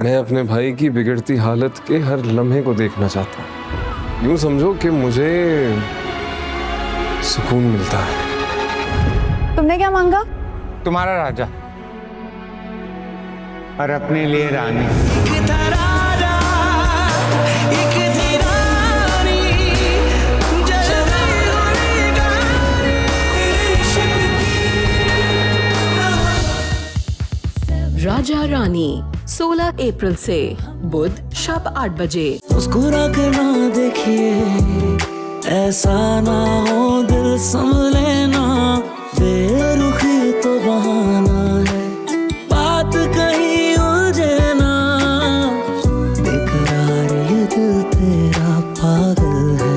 मैं अपने भाई की बिगड़ती हालत के हर लम्हे को देखना चाहता हूँ। यूं समझो कि मुझे सुकून मिलता है। तुमने क्या मांगा? तुम्हारा राजा और अपने लिए रानी। राजा रानी 16 अप्रैल से बुध शाम 8 बजे। मुस्कुरा के ना देखिए, ऐसा ना हो दिल संभले ना, बेरुखी तो बहाना है, बात कहीं उलझे ना, बेकरार ये दिल तेरा पागल है,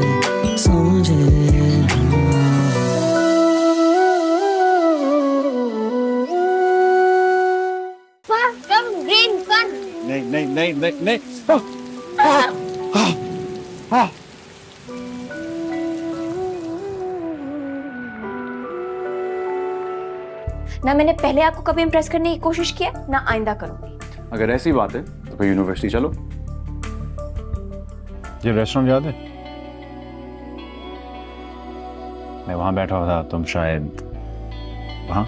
समझे ना। नहीं नहीं नहीं नहीं नहीं। ना मैंने पहले आपको कभी इम्प्रेस करने की कोशिश किया, ना आइंदा करूंगी। अगर ऐसी बात है तो फिर यूनिवर्सिटी चलो। ये रेस्टोरेंट याद है? मैं वहां बैठा हुआ था, तुम शायद वहां।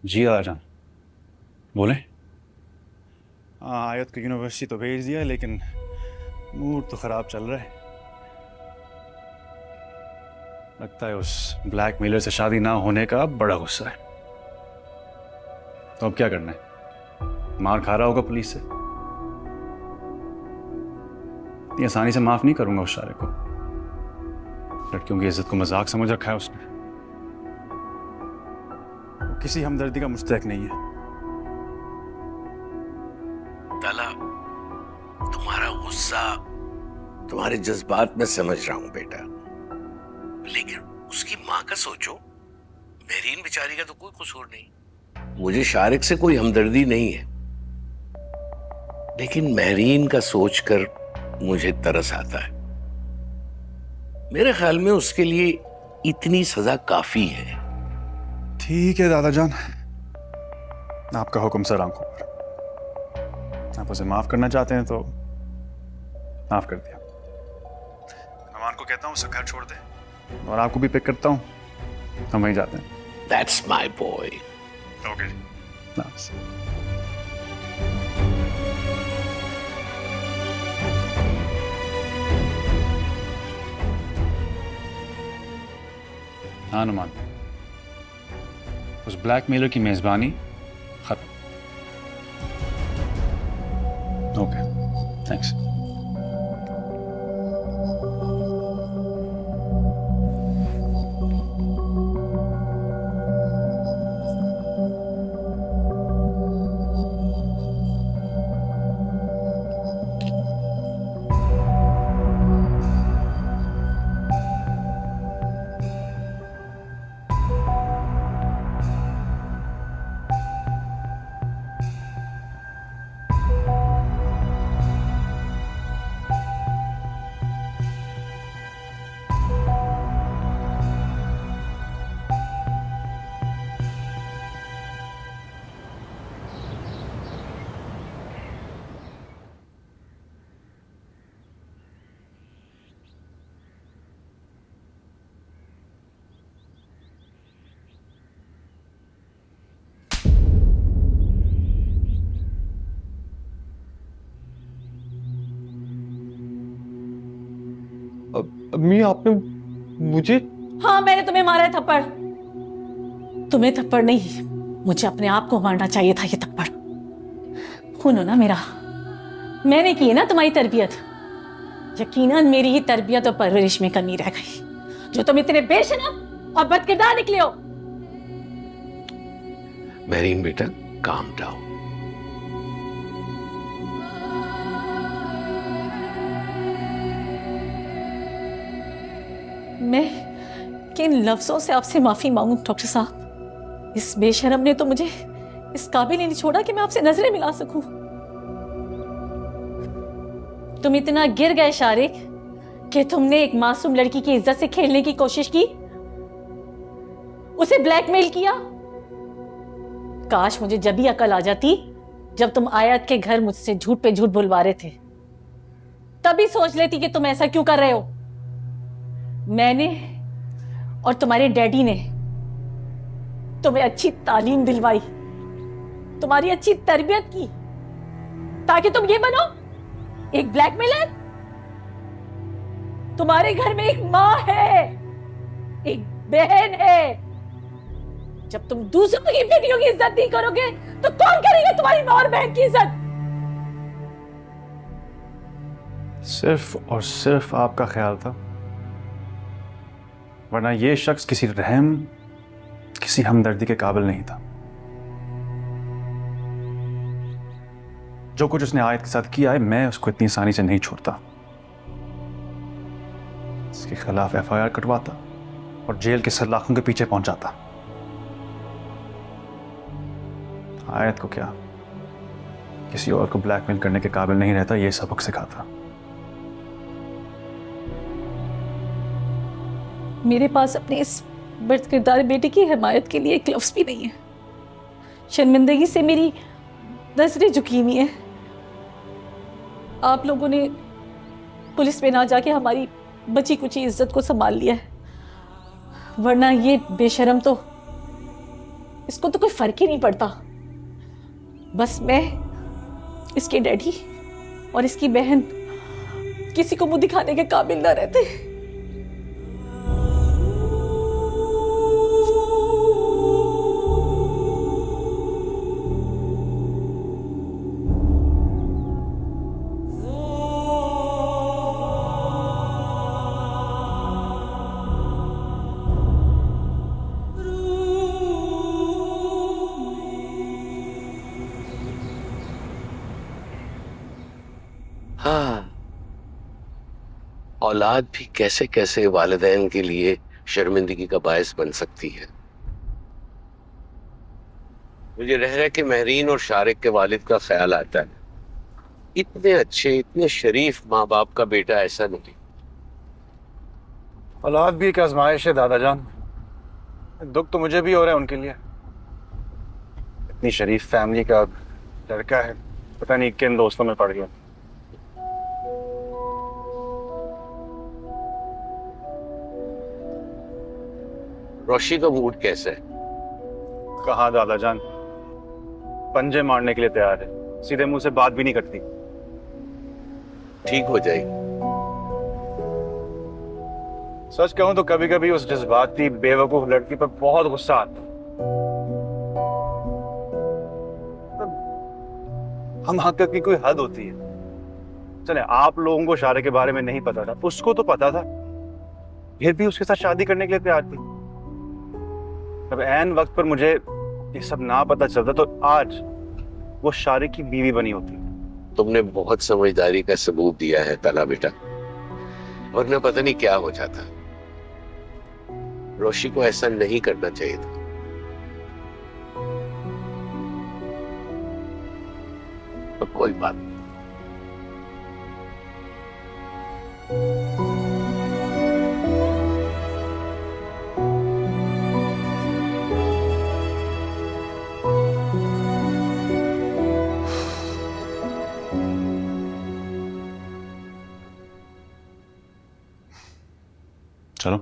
जी आजान बोले। हाँ, आयत को यूनिवर्सिटी तो भेज दिया, लेकिन मूड तो खराब चल रहा है। लगता है उस ब्लैकमेलर से शादी ना होने का बड़ा गुस्सा है। तो अब क्या करना है? मार खा रहा होगा पुलिस से। इतनी आसानी से माफ नहीं करूंगा उस सारे को। लड़कियों की इज्जत को मजाक समझ रखा है उसने। वो किसी हमदर्दी का मुस्तहक नहीं है। ताला, तुम्हारा गुस्सा, तुम्हारे जज्बात में समझ रहा हूं बेटा, लेकिन उसकी मां का सोचो। मेरीन बेचारी का तो कोई कसूर नहीं। मुझे शारिक से कोई हमदर्दी नहीं है, लेकिन मेरीन का सोचकर मुझे तरस आता है। मेरे ख्याल में उसके लिए इतनी सजा काफी है। ठीक है दादा जान, आपका हुक्म सर आंखों पर। आप उसे माफ करना चाहते हैं तो माफ कर दिया। मेहमान को कहता हूँ उसे घर छोड़ दे, और आपको भी पिक करता हूँ, हम वहीं जाते हैं। That's my boy. ओके। हाँ नुमान, उस ब्लैकमेलर की मेजबानी खत्म। Okay, thanks. अम्मी, आपने मुझे? हाँ, मैंने तुम्हें मारा है थप्पड़। तुम्हें थप्पड़ नहीं, मुझे अपने आप को मारना चाहिए था ये थप्पड़। सुनो ना मेरा, मैंने की है ना तुम्हारी तरबियत। यकीनन मेरी ही तरबियत और परवरिश में कमी रह गई, जो तुम इतने बेशरम और बदकिरदार निकले हो। मेरीन बेटा, काम डाउन। मैं किन लफ्जों से आपसे माफी मांगू डॉक्टर साहब? इस बेशरम ने तो मुझे इस काबिल ही नहीं छोड़ा कि मैं आपसे नजरें मिला सकूं। तुम इतना गिर गए शारिक कि तुमने एक मासूम लड़की की इज्जत से खेलने की कोशिश की, उसे ब्लैकमेल किया। काश मुझे जब भी अकल आ जाती जब तुम आयत के घर मुझसे झूठ पे झूठ बुलवा रहे थे, तभी सोच लेती कि तुम ऐसा क्यों कर रहे हो। मैंने और तुम्हारे डैडी ने तुम्हें अच्छी तालीम दिलवाई, तुम्हारी अच्छी तरबियत की, ताकि तुम ये बनो एक ब्लैकमेलर। तुम्हारे घर में एक माँ है, एक बहन है। जब तुम दूसरों की बेटियों की इज्जत नहीं करोगे तो कौन करेगा तुम्हारी माँ और बहन की इज्जत? सिर्फ और सिर्फ आपका ख्याल था, वरना ये शख्स किसी रहम, किसी हमदर्दी के काबिल नहीं था। जो कुछ उसने आयत के साथ किया है, मैं उसको इतनी आसानी से नहीं छोड़ता। इसके खिलाफ एफआईआर कटवाता और जेल के सलाखों के पीछे पहुंचाता। आयत को क्या किसी और को ब्लैकमेल करने के काबिल नहीं रहता, ये सबक सिखाता। मेरे पास अपने इस बदकिरदार बेटे की हिमायत के लिए एक लफ्ज़ भी नहीं है। शर्मिंदगी से मेरी नजरें झुकी हुई हैं। आप लोगों ने पुलिस में ना जाके हमारी बची कुची इज्जत को संभाल लिया है, वरना ये बेशरम तो, इसको तो कोई फर्क ही नहीं पड़ता। बस मैं, इसके डैडी और इसकी बहन किसी को मुंह दिखाने के काबिल ना रहते। हाँ, औलाद भी कैसे कैसे वालिदैन के लिए शर्मिंदगी का बायस बन सकती है। मुझे रह रहा कि महरीन और शारिक के वालिद का ख्याल आता है। इतने अच्छे, इतने शरीफ माँ बाप का बेटा ऐसा नहीं। औलाद भी एक आजमाइश है दादा जान। दुख तो मुझे भी हो रहा है उनके लिए। इतनी शरीफ फैमिली का लड़का है, पता नहीं किन दोस्तों में पड़ गया। रोशी का मूड कैसा है? कहाँ दादा जान, पंजे मारने के लिए तैयार है, सीधे मुंह से बात भी नहीं करती। ठीक हो जाएगी। सच कहूं तो कभी कभी उस जज्बाती बेवकूफ लड़की पर बहुत गुस्सा आता। हम हक की कोई हद होती है। चले, आप लोगों को शारे के बारे में नहीं पता था, उसको तो पता था, फिर भी उसके साथ शादी करने के लिए तैयार थी। अब ऐन वक्त पर मुझे ये सब ना पता चलता तो आज वो शारे की बीवी बनी होती। तुमने बहुत समझदारी का सबूत दिया है तला बेटा, वरना पता नहीं क्या हो जाता। रोशी को ऐसा नहीं करना चाहिए था। तो कोई बात नहीं। चलो,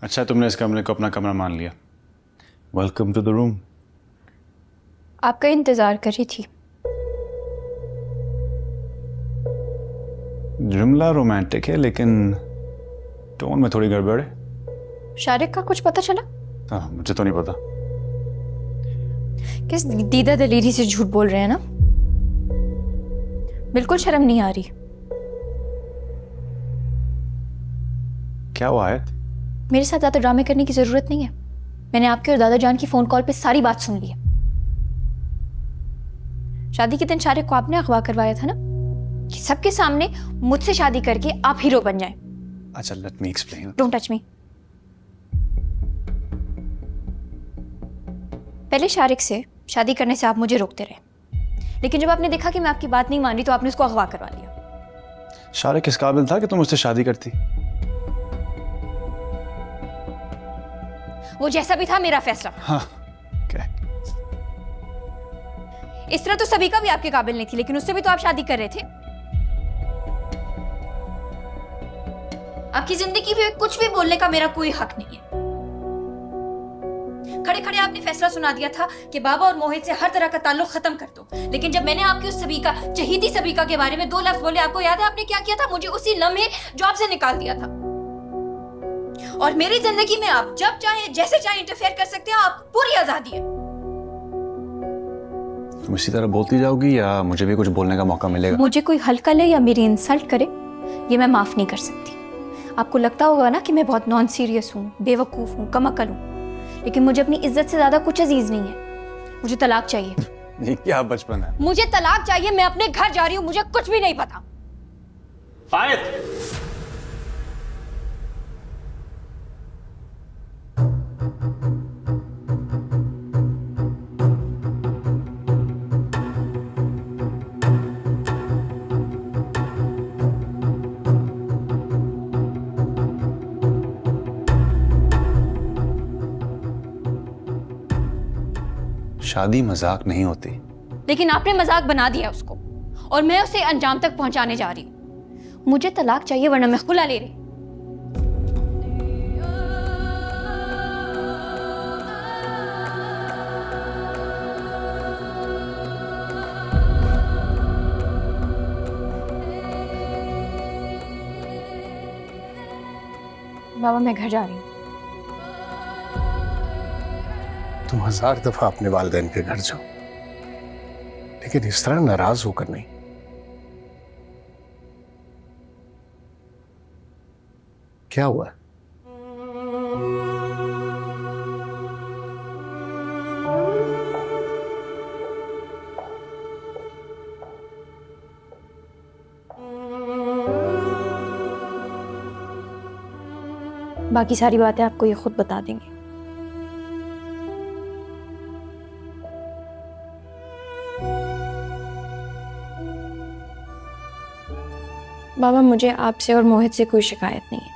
अच्छा तुमने इस कमरे को अपना कमरा मान लिया। Welcome to the room. आपका इंतजार कर रही थी। जुमला रोमांटिक है, लेकिन टोन में थोड़ी गड़बड़ है। शारिक का कुछ पता चला? हाँ, मुझे तो नहीं पता। किस दीदा दलीरी से झूठ बोल रहे हैं ना? बिल्कुल शर्म नहीं आ रही। क्या हुआ है? मेरे साथ ज्यादा ड्रामे करने की जरूरत नहीं है। मैंने आपके और दादा जान की फोन कॉल पे सारी बात सुन ली है। शादी के दिन शारिक को आपने अगवा करवाया था ना कि सबके सामने मुझसे शादी करके आप हीरो बन जाएं। अच्छा, let me explain. Don't touch me. पहले शारिक से शादी करने से आप मुझे रोकते रहे, लेकिन जब आपने देखा कि मैं आपकी बात नहीं मान रही तो आपने उसको अगवा करवा लिया। शारिक किस काबिल था कि तुम उससे शादी करती? वो जैसा भी था, मेरा फैसला। हाँ, क्या? इस तरह तो सभी का भी आपके काबिल नहीं थी, लेकिन उससे भी तो आप शादी कर रहे थे। आपकी जिंदगी में कुछ भी बोलने का मेरा कोई हक नहीं है। खड़े खड़े आपने फैसला सुना दिया था कि बाबा और मोहित से हर तरह का ताल्लुक खत्म कर दो, लेकिन जब मैंने आपकी उस सबीका, चहीती सबीका के बारे में 2 लफ्ज बोले, आपको याद है आपने क्या किया था? मुझे उसी लम्हे जॉब से निकाल दिया था। और मेरी जिंदगी में आप जब चाहे जैसे चाहे इंटरफेयर कर सकते हैं, आपको पूरी आजादी है। तुम इसी तरह बोलती जाओगी या मुझे भी कुछ बोलने का मौका मिलेगा? मुझे कोई हल्का ले या मेरी इंसल्ट करे, ये मैं माफ नहीं कर सकती। आपको लगता होगा ना कि मैं बहुत नॉन सीरियस हूँ, बेवकूफ हूँ, कमअकल हूँ, लेकिन मुझे अपनी इज्जत से ज्यादा कुछ अजीज नहीं है। मुझे तलाक चाहिए। ये क्या बचपन है? मुझे तलाक चाहिए। मैं अपने घर जा रही हूँ, मुझे कुछ भी नहीं पता। शादी मजाक नहीं होती। लेकिन आपने मजाक बना दिया उसको, और मैं उसे अंजाम तक पहुंचाने जा रही हूँ। मुझे तलाक चाहिए, वरना मैं खुला ले रही। बाबा, मैं घर जा रही हूँ। तुम 1000 दफा अपने वालिदैन के घर जाओ, लेकिन इस तरह नाराज होकर नहीं। क्या हुआ? बाकी सारी बातें आपको ये खुद बता देंगे। बाबा, मुझे आपसे और मोहित से कोई शिकायत नहीं है,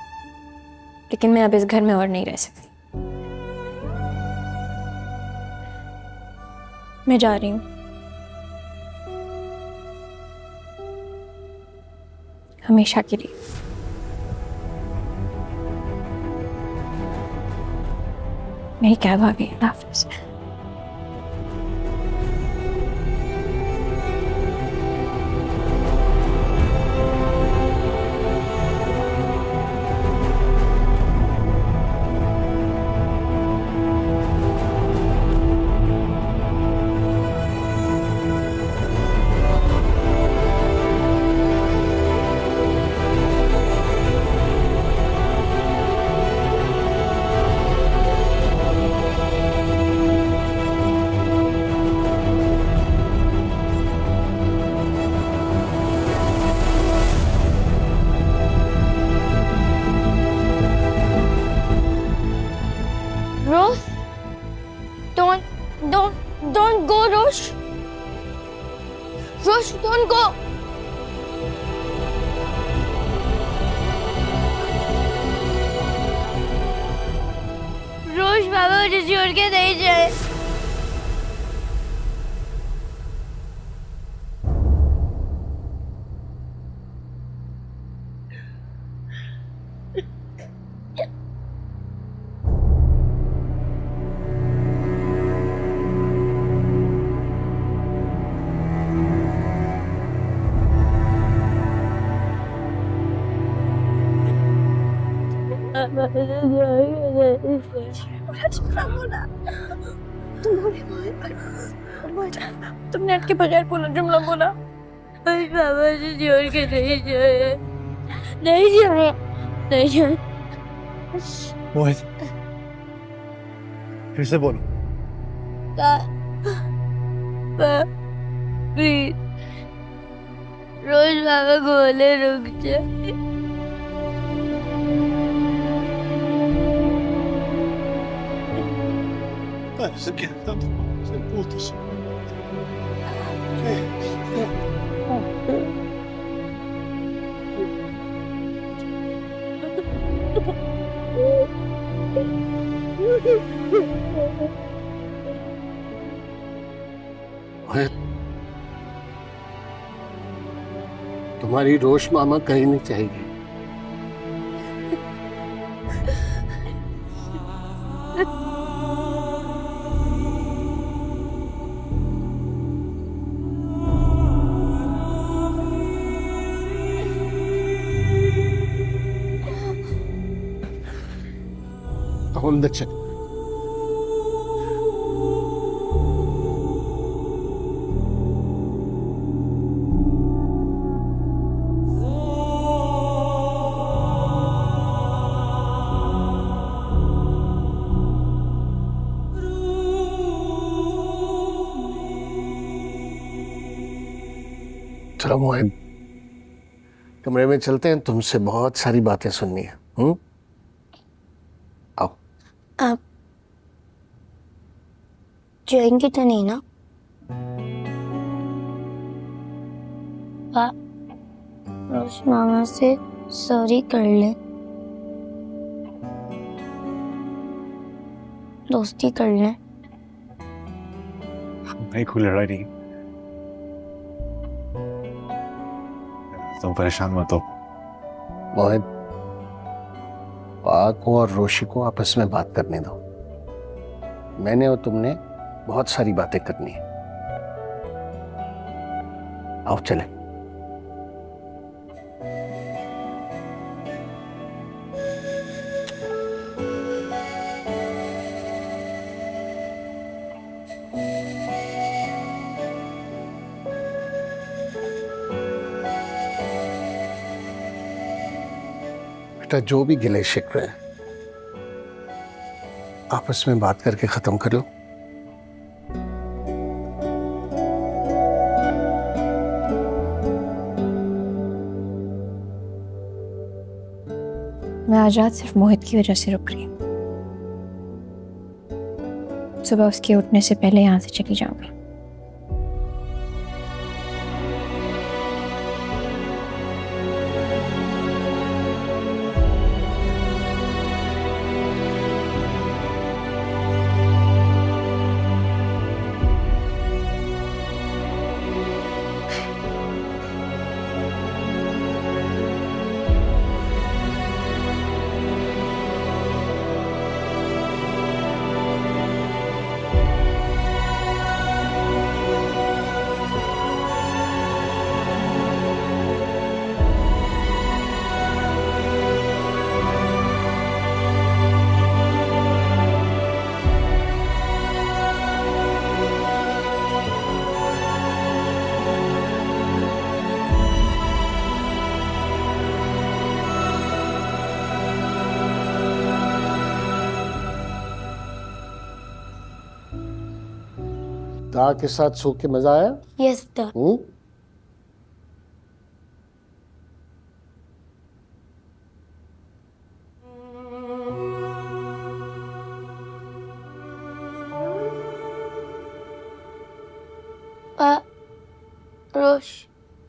लेकिन मैं अब इस घर में और नहीं रह सकती। मैं जा रही हूँ। हमेशा के लिए। मेरी कैब आ गई। अल्लाह हाफ़िज़। Rose, don't go, Rose. Rose, don't go. Rose, बाबा मुझे छोड़ के नहीं जाए। तुमने अटके बगैर बोला जुमला बोला। बाबा जी जोड़ के नहीं जाए, नहीं जाए, नहीं जाए। मोहित, फिर से बोलो। प्लीज रोज बाबा बोले रुक जा। ऐसे क्या बोलते तुम्हारी रोश मामा कहीं नहीं चाहिए। अंदर चल। चलो मोहित, कमरे में चलते हैं, तुमसे बहुत सारी बातें सुननी है। आओ। आप जाएंगे तो नहीं ना? रोश मामा से सॉरी कर ले, दोस्ती कर ले। नहीं, कोई लड़ाई नहीं। तुम परेशान मत हो। मोहित, पाक को और रोशी को आपस में बात करने दो। मैंने और तुमने बहुत सारी बातें करनी है। आओ चले। बेटा, जो भी गिले शिकवे हैं आपस में बात करके खत्म कर लो। मैं आजाद सिर्फ मोहित की वजह से रुक रही हूँ। सुबह उसके उठने से पहले यहाँ से चली जाऊंगी। दा के साथ सो के मजा आया? यस दा। रोश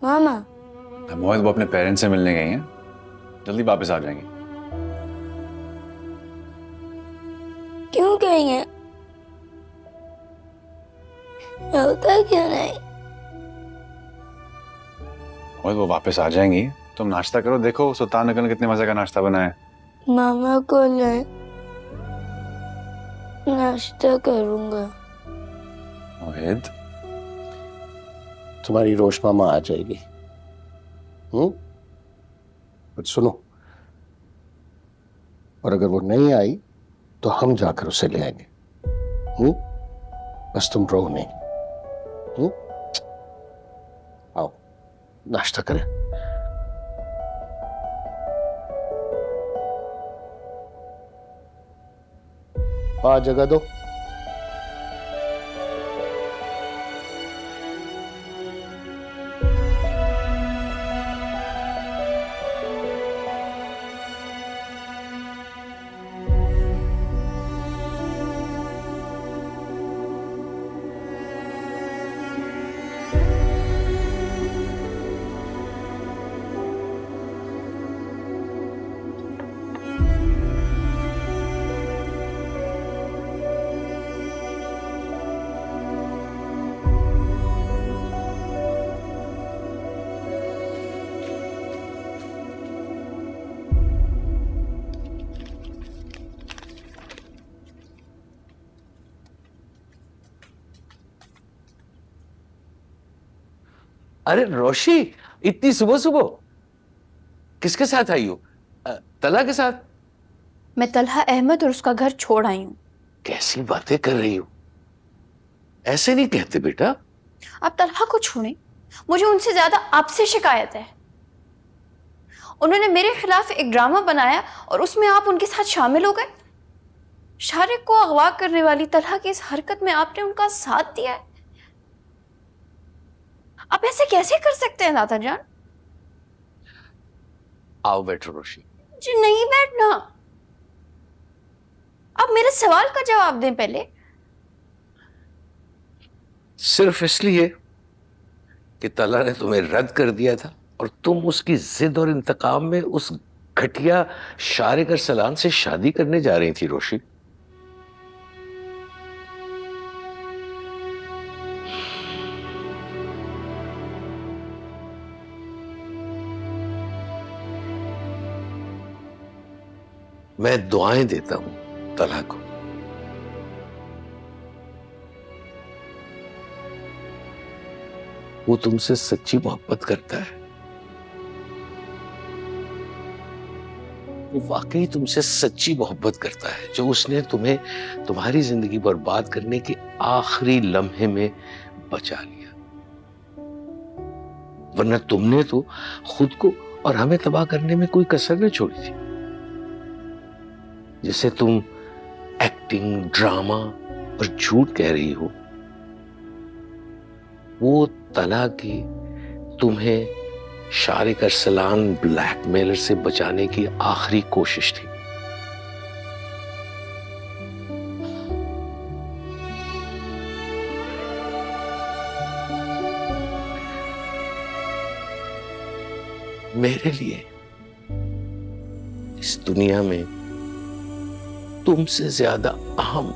मामा। मोहित, वो अपने पेरेंट्स से मिलने गई हैं, जल्दी वापस आ जाएंगे। क्यों कहेंगे? होता क्यों नहीं? मोहित, वो वापस आ जाएंगी। तुम नाश्ता करो, देखो सुल्तान अकल ने कितने मजे का नाश्ता बनाया है। मामा को ले नाश्ता करूंगा। मोहित, तुम्हारी रोश मामा आ जाएगी। कुछ सुनो, और अगर वो नहीं आई तो हम जाकर उसे ले आएंगे। बस तुम रो नहीं। आओ नाश्ता करें। जगह दो। अरे रोशी, इतनी सुबह सुबह किसके साथ आई हो? तला के साथ? मैं तलहा अहमद और उसका घर छोड़ आई हूँ। कैसी बातें कर रही हो? ऐसे नहीं कहते बेटा। आप तलहा को छोड़ें, मुझे उनसे ज्यादा आपसे शिकायत है। उन्होंने मेरे खिलाफ एक ड्रामा बनाया और उसमें आप उनके साथ शामिल हो गए। शारिक को अगवा करने वाली तलहा की इस हरकत में आपने उनका साथ दिया है। आप ऐसे कैसे कर सकते हैं दादा जान? आओ बैठो रोशी। जी नहीं बैठना, आप मेरे सवाल का जवाब दें पहले। सिर्फ इसलिए कि तला ने तुम्हें रद्द कर दिया था और तुम उसकी जिद और इंतकाम में उस घटिया शारिक अरसलान से शादी करने जा रही थी रोशी। मैं दुआएं देता हूं तला को। वो तुमसे सच्ची मोहब्बत करता है। वो वाकई तुमसे सच्ची मोहब्बत करता है जो उसने तुम्हें तुम्हारी जिंदगी बर्बाद करने के आखिरी लम्हे में बचा लिया। वरना तुमने तो खुद को और हमें तबाह करने में कोई कसर न छोड़ी थी। जिसे तुम एक्टिंग, ड्रामा और झूठ कह रही हो, वो तला की तुम्हें शारिक अरसलान ब्लैकमेलर से बचाने की आखिरी कोशिश थी। मेरे लिए इस दुनिया में तुमसे ज्यादा अहम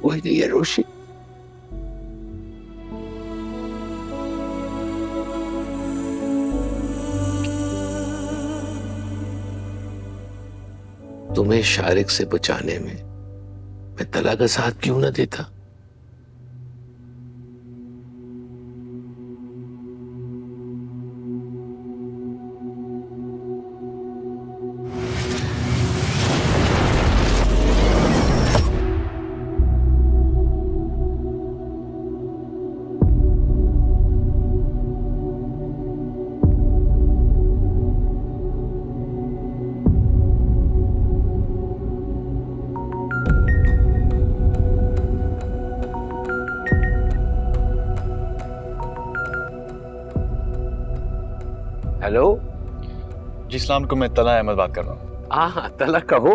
कोई नहीं है रोशी। तुम्हें शारिक से बचाने में मैं तला का साथ क्यों ना देता? हेलो जी सलाम को, मैं तला अहमद बात कर रहा हूँ। हाँ तला कहो।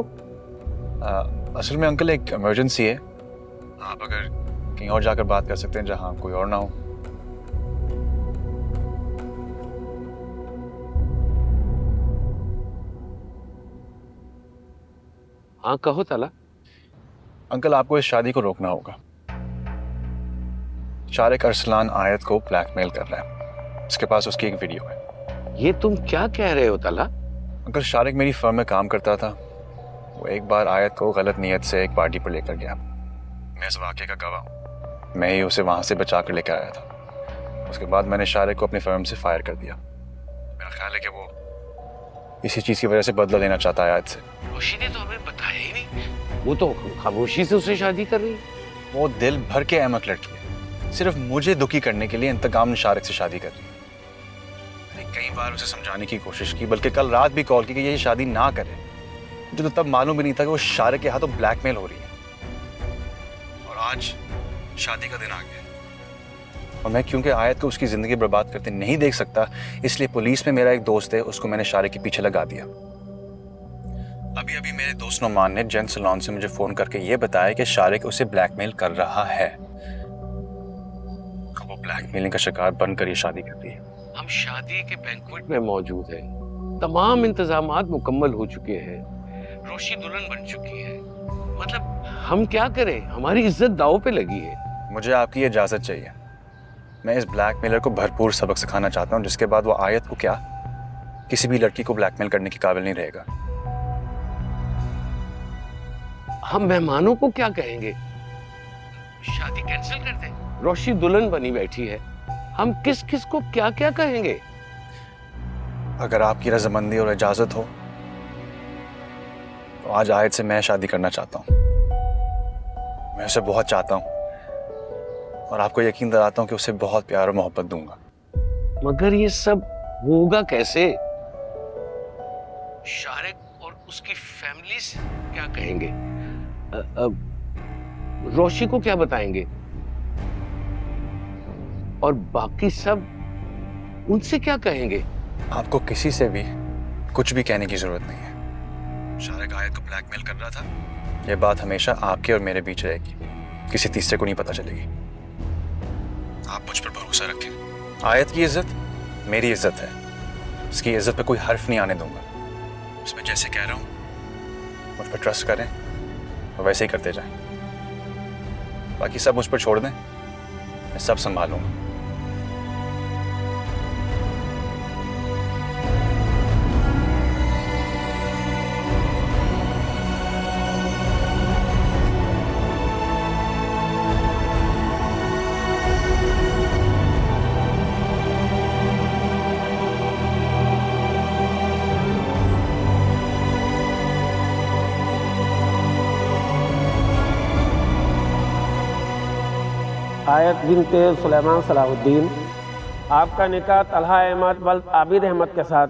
असल में अंकल एक इमरजेंसी है। आप अगर कहीं और जाकर बात कर सकते हैं जहाँ कोई और ना हो। हाँ कहो तला। अंकल आपको इस शादी को रोकना होगा। शारिक अरसलान आयत को ब्लैकमेल कर रहा है। उसके पास उसकी एक वीडियो है। ये तुम क्या कह रहे हो तला? अंकल शारिक मेरी फर्म में काम करता था। वो एक बार आयत को गलत नीयत से एक पार्टी पर लेकर गया। मैं इस वाकये का गवाह हूँ। मैं ही उसे वहां से बचा कर लेकर आया था। उसके बाद मैंने शारिक को अपनी फर्म से फायर कर दिया। मेरा ख्याल है कि वो इसी चीज की वजह से बदला लेना चाहता है आयत से। रोशी ने तो हमें बताया ही नहीं, वो तो खामोशी से उससे शादी कर रही है। वो दिल भर के अहमक लड़की है, सिर्फ मुझे दुखी करने के लिए इंतकाम शारिक से शादी कर रही है। मैंने कई बार उसे समझाने की कोशिश की, बल्कि कल रात भी कॉल की कि ये शादी ना करे। मुझे तो तब मालूम भी नहीं था कि वो शारिक के हाथों ब्लैकमेल हो रही है। और आज शादी का दिन आ गया और मैं क्योंकि आयत को उसकी जिंदगी बर्बाद करते नहीं देख सकता, इसलिए पुलिस में मेरा एक दोस्त है, उसको मैंने शारिक के पीछे लगा दिया। अभी अभी मेरे दोस्त नोमान ने जेंट सैलून से मुझे फोन करके ये बताया कि शारिक उसे ब्लैकमेल कर रहा है। वो ब्लैकमेलिंग का शिकार बनकर ये शादी करती है। हम शादी के बैंक्वेट में मौजूद हैं, तमाम इंतजामात मुकम्मल हो चुके हैं, रोशी दुल्हन बन चुकी है। मतलब हम क्या करें, हमारी इज्जत दांव पे लगी है। मुझे आपकी इजाजत चाहिए। मैं इस ब्लैकमेलर को भरपूर सबक सिखाना चाहता हूँ, जिसके बाद वो आयत को क्या किसी भी लड़की को ब्लैकमेल करने के काबिल नहीं रहेगा। हम मेहमानों को क्या कहेंगे? शादी कैंसिल कर दे। रोशी दुल्हन बनी बैठी है, हम किस किस को क्या क्या कहेंगे? अगर आपकी रजामंदी और इजाजत हो तो आज आयत से मैं शादी करना चाहता हूँ। मैं उसे बहुत चाहता हूँ और आपको यकीन दिलाता हूँ कि उसे बहुत प्यार और मोहब्बत दूंगा। मगर ये सब होगा कैसे? शारिक और उसकी फैमिली से क्या कहेंगे? रोशी को क्या बताएंगे? और बाकी सब उनसे क्या कहेंगे? आपको किसी से भी कुछ भी कहने की जरूरत नहीं है। शारिक आयत को ब्लैकमेल कर रहा था, यह बात हमेशा आपके और मेरे बीच रहेगी, किसी तीसरे को नहीं पता चलेगी। आप मुझ पर भरोसा रखें। आयत की इज्जत मेरी इज्जत है, इसकी इज्जत पे कोई हर्फ नहीं आने दूंगा। इसमें जैसे कह रहा हूं मुझ पर ट्रस्ट करें और वैसे ही करते जाएं। बाकी सब मुझ पर छोड़ दें, मैं सब संभालूंगा। आयत बिनते सुलेमान सलाहुद्दीन, आपका निकाह तलहा अहमद वल्द आबिद अहमद के साथ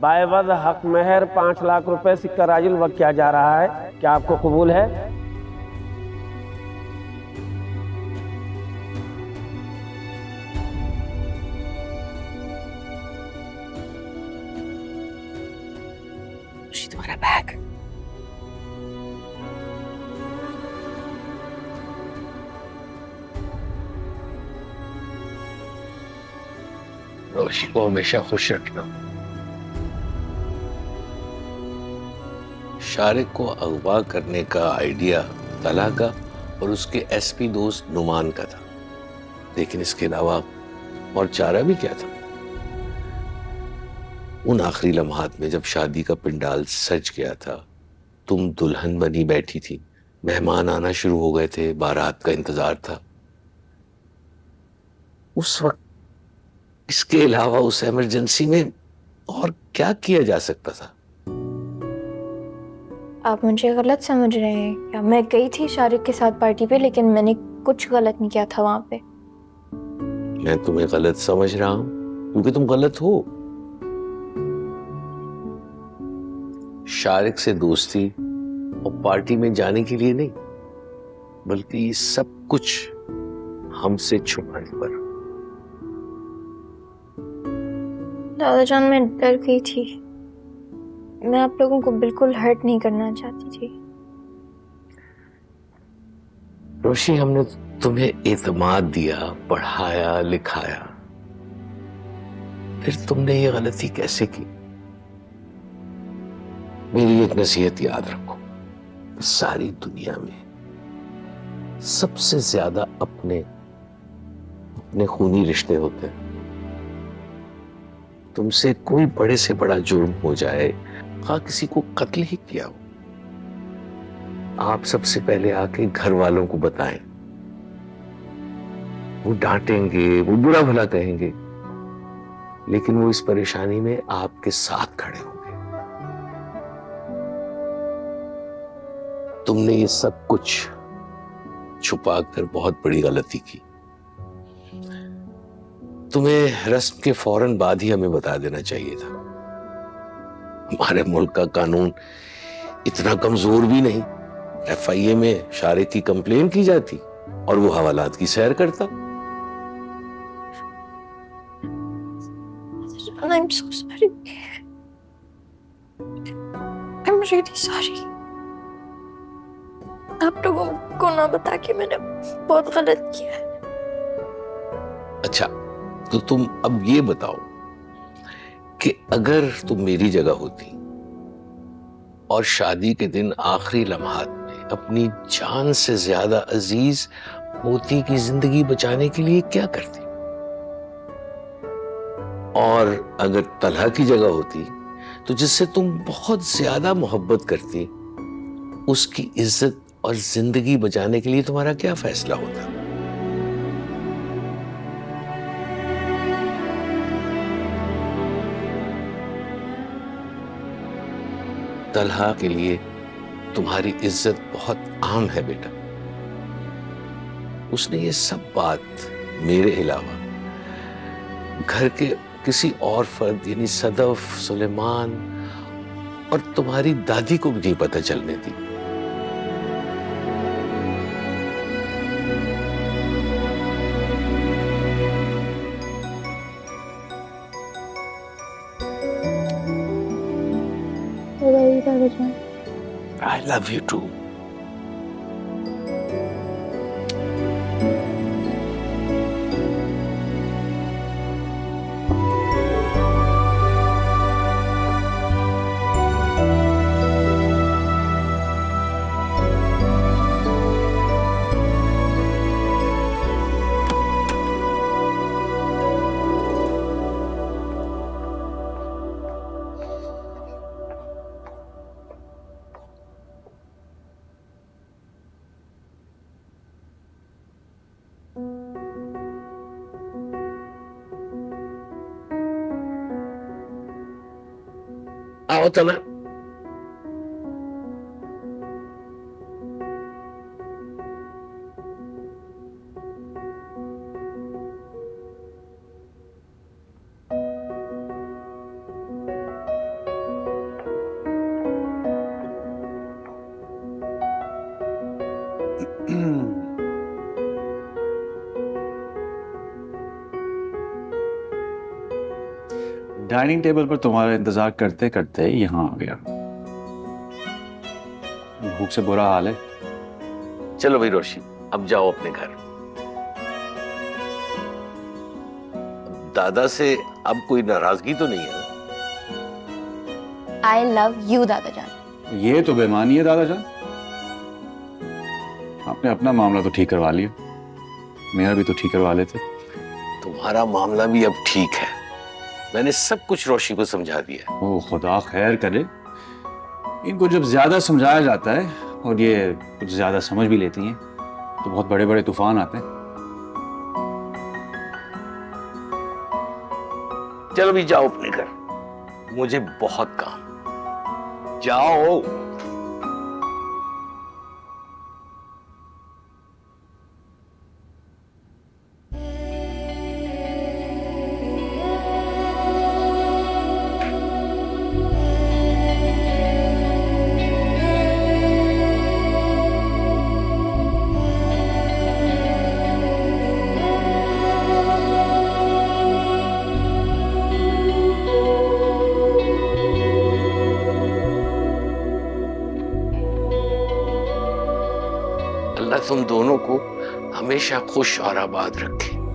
बायवद हक मेहर 5 लाख रुपए सिक्का राजुल वक्त किया जा रहा है। क्या आपको कबूल है? तुम्हारा बैग। रोशी को हमेशा खुश रखना। शारिक को अगवा करने का आइडिया तला का और उसके एसपी दोस्त नुमान का था, लेकिन इसके अलावा और चारा भी क्या था? उन आखिरी लम्हात में जब शादी का पंडाल सज गया था, तुम दुल्हन बनी बैठी थी, मेहमान आना शुरू हो गए थे, बारात का इंतजार था। उस वक्त इसके अलावा उस इमरजेंसी में और क्या किया जा सकता था? आप मुझे गलत समझ रहे हैं क्या? मैं गई थी शारिक के साथ पार्टी पे, लेकिन मैंने कुछ गलत नहीं किया था वहां पे। मैं तुम्हें गलत समझ रहा हूं क्योंकि तुम गलत हो। शारिक से दोस्ती और पार्टी में जाने के लिए नहीं, बल्कि ये सब कुछ हमसे छुपाने पर। दादा जान, मैं डर गई थी। मैं आप लोगों को बिल्कुल हर्ट नहीं करना चाहती थी। रोशी, हमने तुम्हें एतमाद दिया, पढ़ाया, लिखाया, फिर तुमने ये गलती कैसे की? मेरी एक नसीहत याद रखो, सारी दुनिया में सबसे ज्यादा अपने खूनी रिश्ते होते हैं। तुमसे कोई बड़े से बड़ा जुर्म हो जाए, हाँ किसी को कत्ल ही किया हो, आप सबसे पहले आके घर वालों को बताएं। वो डांटेंगे, वो बुरा भला कहेंगे, लेकिन वो इस परेशानी में आपके साथ खड़े होंगे। तुमने ये सब कुछ छुपाकर बहुत बड़ी गलती की। तुम्हें रस्म के फौरन बाद ही हमें बता देना चाहिए था। हमारे मुल्क का कानून इतना कमजोर भी नहीं। FIA में शारिक की कंप्लेन की जाती और वो हवालात की सैर करता। I'm so sorry. I'm really sorry. आप लोगों को ना बता के मैंने बहुत गलत किया है। अच्छा, तो तुम अब ये बताओ कि अगर तुम मेरी जगह होती और शादी के दिन आखिरी लम्हात में अपनी जान से ज्यादा अजीज मोती की जिंदगी बचाने के लिए क्या करती? और अगर तलहा की जगह होती तो जिससे तुम बहुत ज्यादा मोहब्बत करती, उसकी इज्जत और जिंदगी बचाने के लिए तुम्हारा क्या फैसला होता? तलहा के लिए तुम्हारी इज्जत बहुत आम है बेटा। उसने ये सब बात मेरे अलावा घर के किसी और फर्द यानी सदफ, सुलेमान और तुम्हारी दादी को भी नहीं पता चलने दी। I love you too. आओ तला। डाइनिंग टेबल पर तुम्हारा इंतजार करते करते यहाँ आ गया। भूख से बुरा हाल है। चलो भाई रोशी, अब जाओ अपने घर। दादा से अब कोई नाराजगी तो नहीं है ना? I love you दादाजान। ये तो बेईमानी है दादाजान। आपने अपना मामला तो ठीक करवा लिया, मेरा भी तो ठीक करवा लेते। तुम्हारा मामला भी अब ठीक है। मैंने सब कुछ रोशी को समझा दिया। ओ खुदा खैर करे। इनको जब ज्यादा समझाया जाता है और ये कुछ ज्यादा समझ भी लेती हैं तो बहुत बड़े बड़े तूफान आते हैं। चलो भी जाओ अपने घर, मुझे बहुत काम। जाओ। अल्लाह तुम दोनों को हमेशा खुश और आबाद रखे।